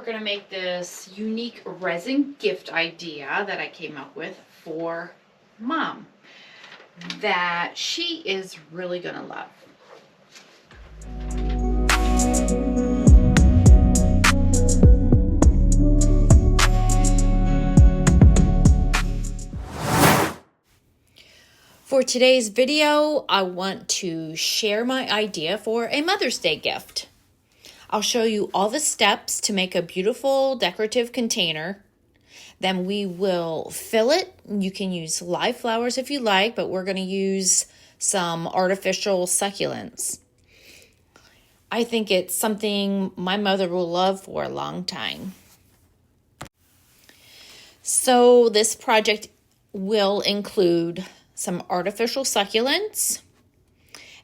going to make this unique resin gift idea that I came up with for Mom that she is really going to love. For today's video, I want to share my idea for a Mother's Day gift. I'll show you all the steps to make a beautiful decorative container. Then we will fill it. You can use live flowers if you like, but we're going to use some artificial succulents. I think it's something my mother will love for a long time. So this project will include some artificial succulents,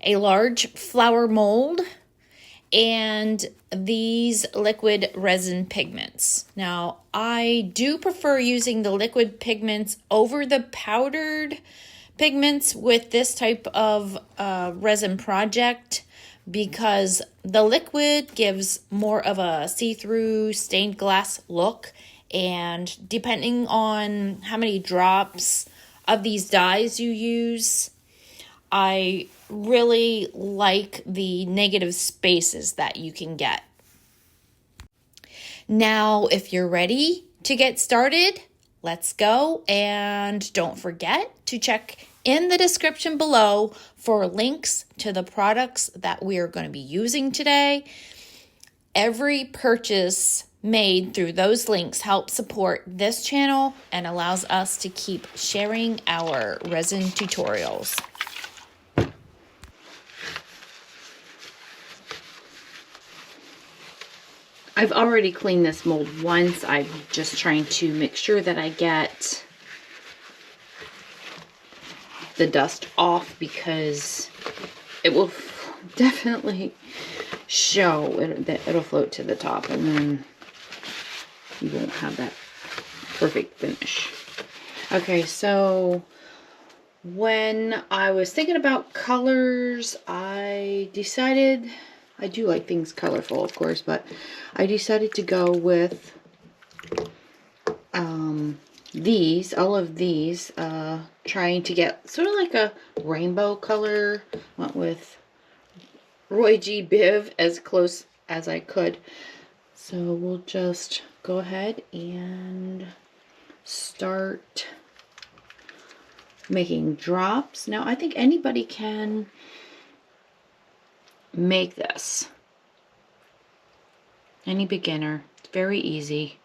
a large flower mold, and these liquid resin pigments. Now, I do prefer using the liquid pigments over the powdered pigments with this type of resin project because the liquid gives more of a see-through stained glass look, and depending on how many drops of these dyes you use, I really like the negative spaces that you can get. Now, if you're ready to get started, let's go. And don't forget to check in the description below for links to the products that we are going to be using today. Every purchase made through those links helps support this channel and allows us to keep sharing our resin tutorials. I've already cleaned this mold once. I'm just trying to make sure that I get the dust off because it will definitely show. It'll float to the top and then you won't have that perfect finish. Okay, so when I was thinking about colors, I decided, I do like things colorful, of course, but I decided to go with all of these, trying to get sort of like a rainbow color. Went with Roy G. Biv as close as I could. So we'll just go ahead and start making drops. Now, I think anybody can make this. Any beginner. It's very easy.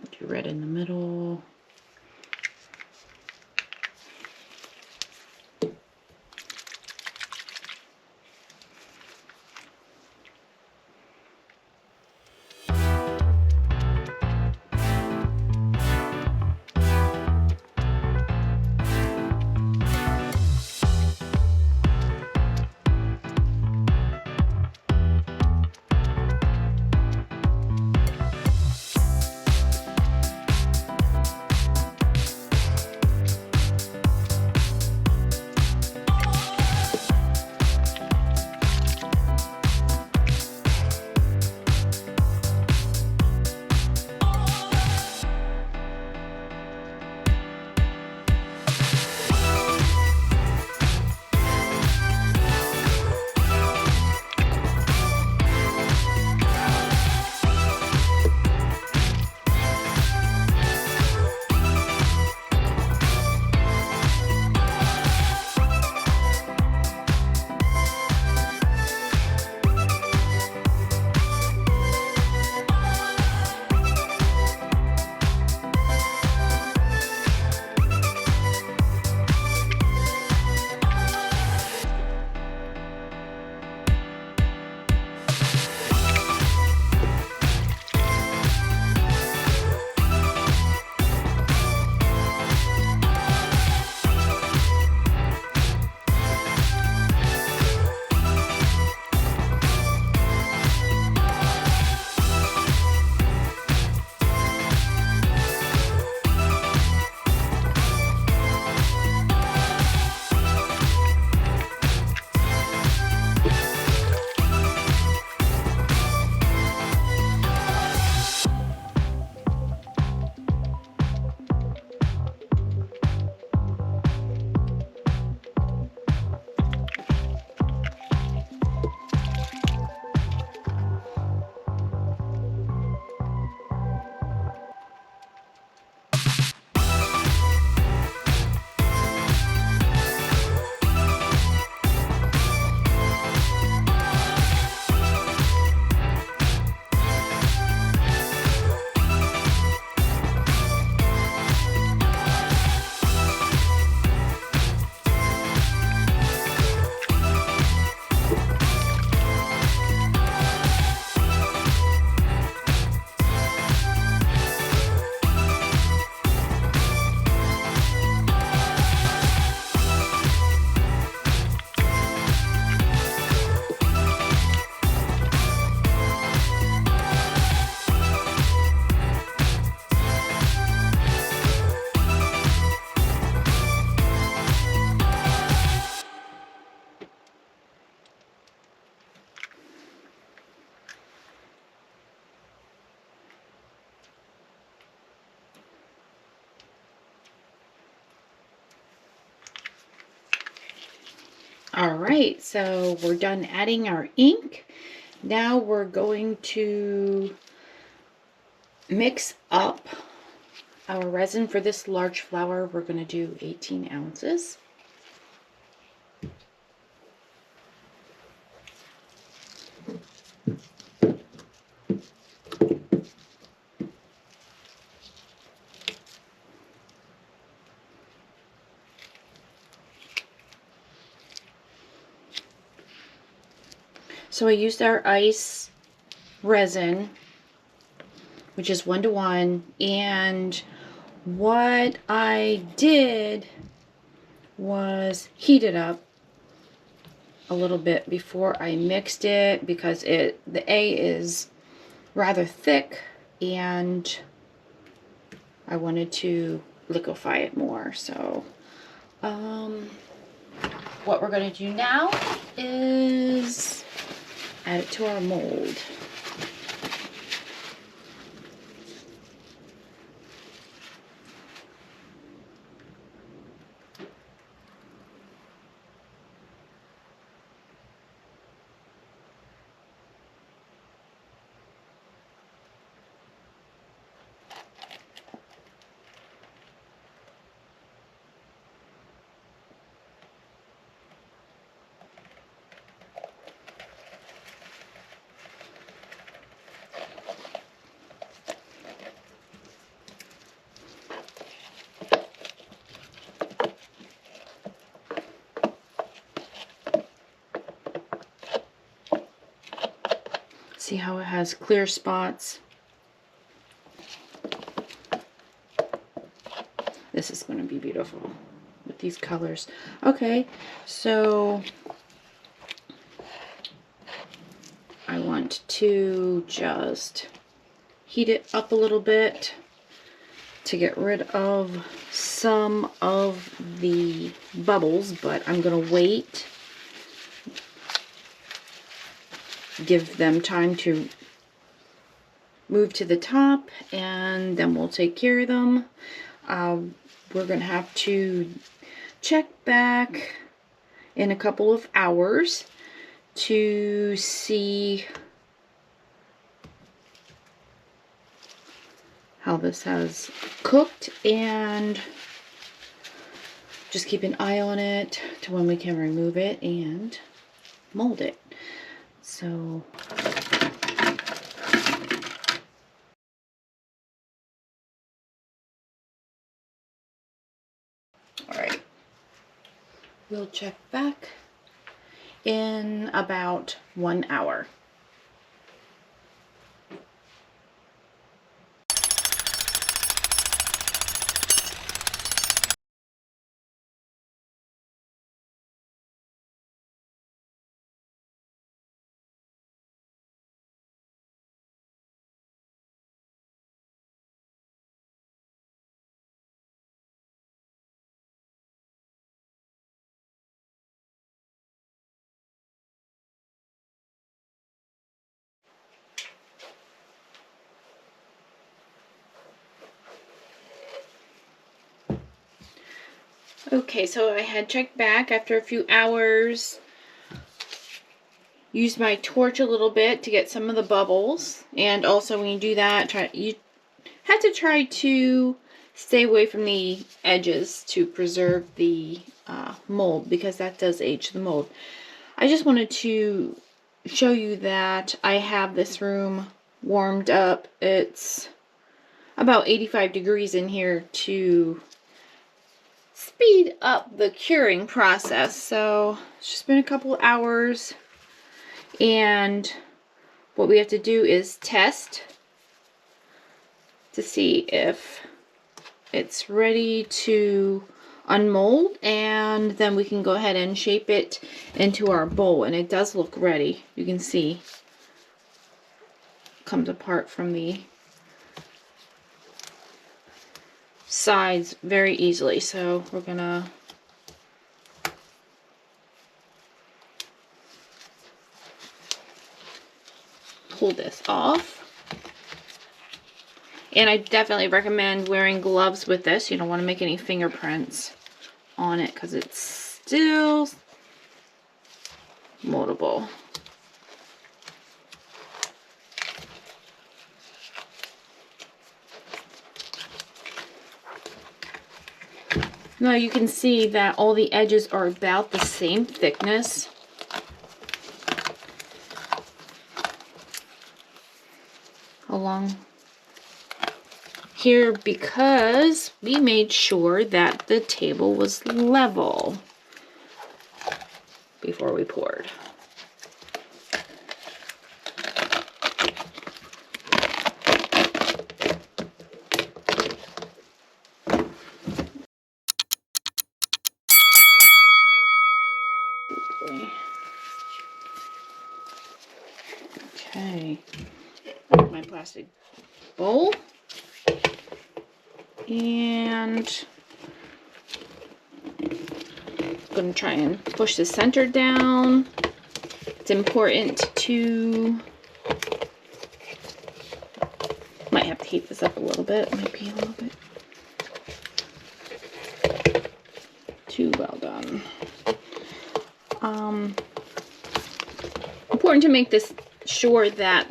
Put your red in the middle. All right, so we're done adding our ink. Now we're going to mix up our resin. For this large flower, we're going to do 18 ounces. So I used our ice resin, which is 1:1, and what I did was heat it up a little bit before I mixed it, because the A is rather thick and I wanted to liquefy it more. So what we're going to do now is add it to our mold. See how it has clear spots? This is going to be beautiful with these colors. Okay, so I want to just heat it up a little bit to get rid of some of the bubbles, but I'm going to wait, give them time to move to the top, and then we'll take care of them. We're going to have to check back in a couple of hours to see how this has cooked, and just keep an eye on it to when we can remove it and mold it. So all right, we'll check back in about 1 hour. Okay, so I had checked back after a few hours. Used my torch a little bit to get some of the bubbles, and also when you do that, you have to try to stay away from the edges to preserve the mold, because that does age the mold. I just wanted to show you that I have this room warmed up. It's about 85 degrees in here to speed up the curing process. So it's just been a couple hours, and what we have to do is test to see if it's ready to unmold, and then we can go ahead and shape it into our bowl. And it does look ready. You can see it comes apart from the sides very easily. So we're gonna pull this off. And I definitely recommend wearing gloves with this. You don't want to make any fingerprints on it because it's still moldable. Now you can see that all the edges are about the same thickness. Along here because we made sure that the table was level before we poured. Okay, my plastic bowl, and I'm going to try and push the center down. It's important to, might have to heat this up a little bit, might be a little bit too well done. Important to make this sure that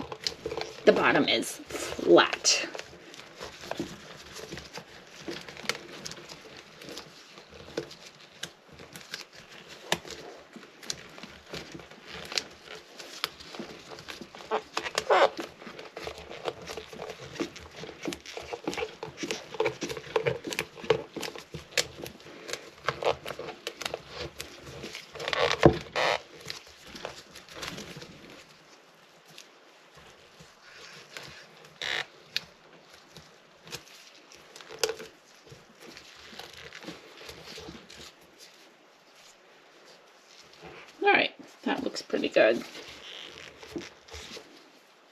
the bottom is flat. Alright, that looks pretty good.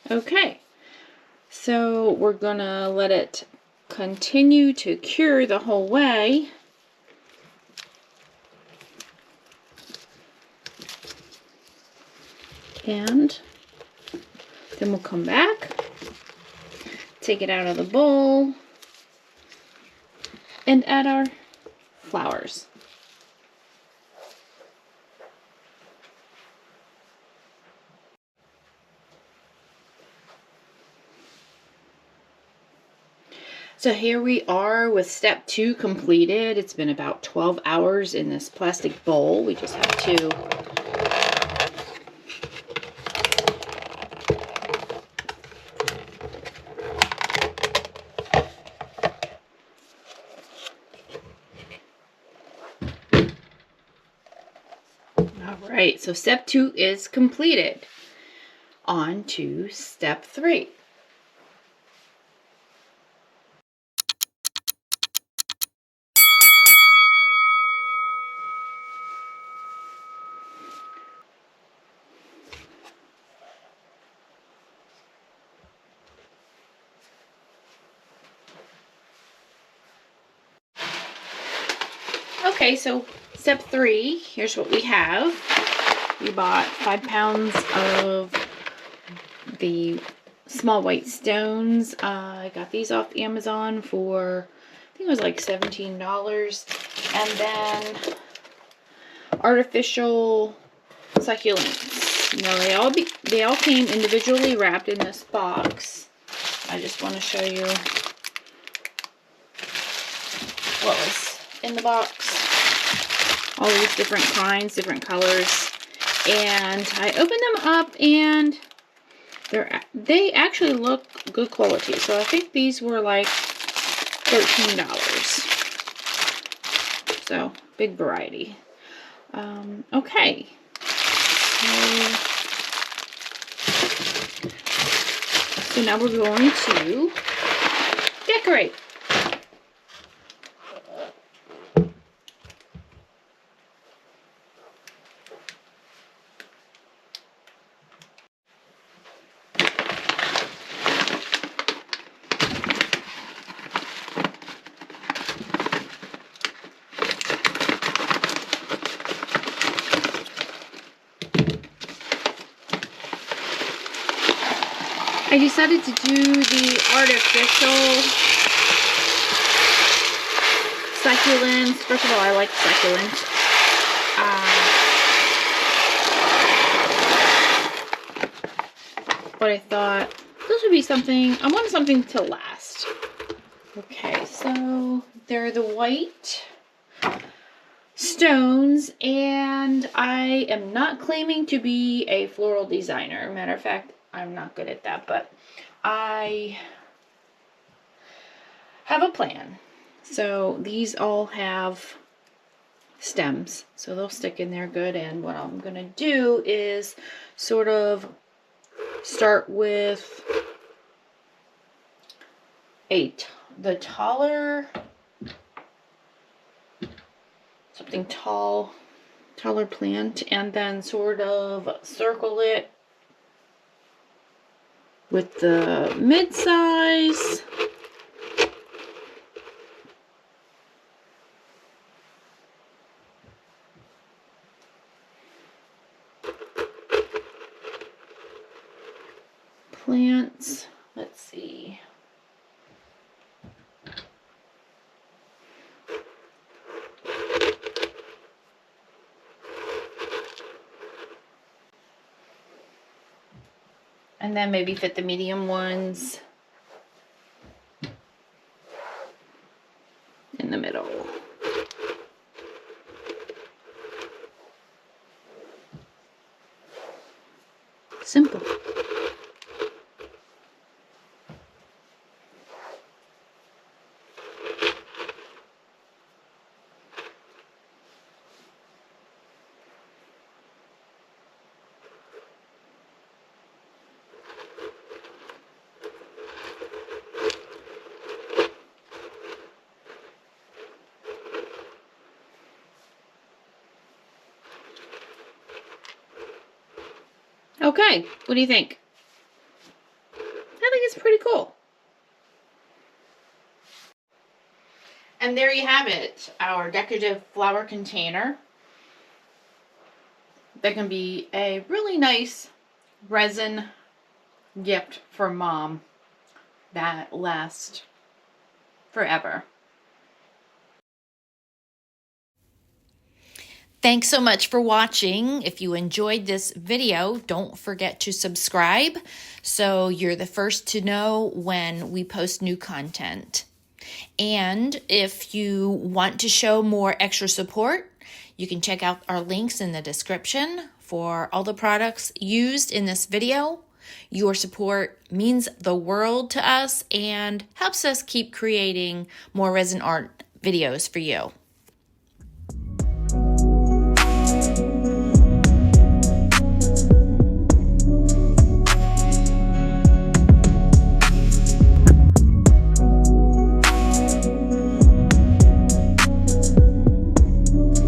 Okay, so we're gonna let it continue to cure the whole way. And then we'll come back, take it out of the bowl, and add our flowers. So here we are with step 2 completed. It's been about 12 hours in this plastic bowl. We just have to Alright, so step 2 is completed. On to step 3. Okay, so step 3, here's what we have. We bought 5 pounds of the small white stones. I got these off Amazon for, I think it was like $17. And then artificial succulents. Now they all came individually wrapped in this box. I just want to show you what was in the box. All these different kinds, different colors. And I opened them up and they actually look good quality. So I think these were like $13. So big variety. Okay. So now we're going to decorate. I decided to do the artificial succulents. First of all, I like succulents. but I thought this would be something, I wanted something to last. Okay, so they're the white stones, and I am not claiming to be a floral designer. Matter of fact, I'm not good at that, but I have a plan. So these all have stems, so they'll stick in there good. And what I'm gonna do is sort of start with the taller, something taller plant, and then sort of circle it with the mid-size. Plants, let's see. And then maybe fit the medium ones in the middle. Simple. Okay, what do you think? I think it's pretty cool. And there you have it, our decorative flower container. That can be a really nice resin gift for mom that lasts forever. Thanks so much for watching. If you enjoyed this video, don't forget to subscribe so you're the first to know when we post new content. And if you want to show more extra support, you can check out our links in the description for all the products used in this video. Your support means the world to us and helps us keep creating more resin art videos for you.